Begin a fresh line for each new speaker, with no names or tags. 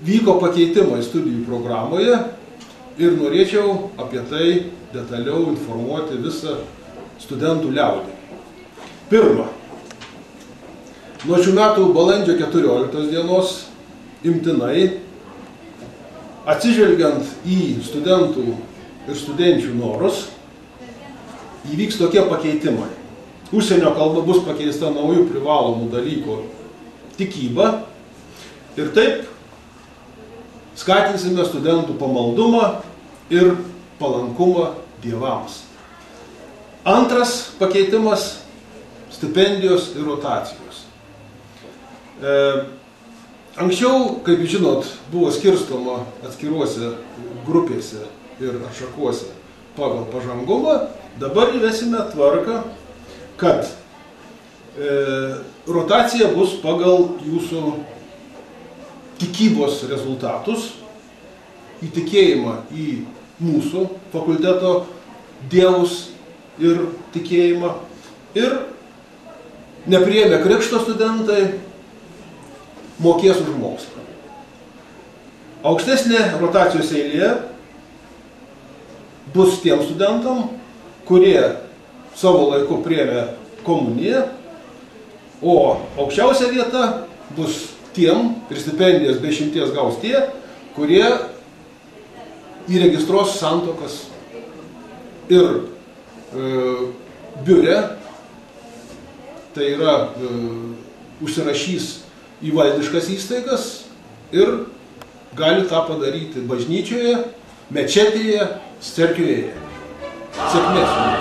vyko pakeitimai studijų programoje ir norėčiau apie tai detaliau informuoti visą studentų liaudį. Pirma, nuo šių metų balandžio 14 dienos imtinai, atsižvelgiant į studentų ir studenčių norus, įvyks tokie pakeitimai. Užsienio kalba bus pakeista naujų privalomų dalykų tikyba ir taip skatinsime studentų pamaldumą ir palankumą dievams. Antras pakeitimas – stipendijos ir rotacijos. Anksčiau, kaip žinot, buvo skirstoma atskiruose grupėse ir atšakuose pagal pažangumą. Dabar įvesime tvarką, kad rotacija bus pagal jūsų tikybos rezultatus, įtikėjimą į mūsų fakulteto dievus ir tikėjimą. Ir nepriėmę krikšto studentai mokės už mokslą. Aukštesnė rotacijos eilė bus tiem studentam, kurie savo laiku priėmė komuniją, o aukščiausia vieta bus tiem, ir stipendijas be išimties gaus tie, kurie įregistruos santuokas ir biure, tai yra užsirašys į valdiškas įstaigas ir gali tą padaryti bažnyčioje, mečetėje, cerkvėje. Sėkmės.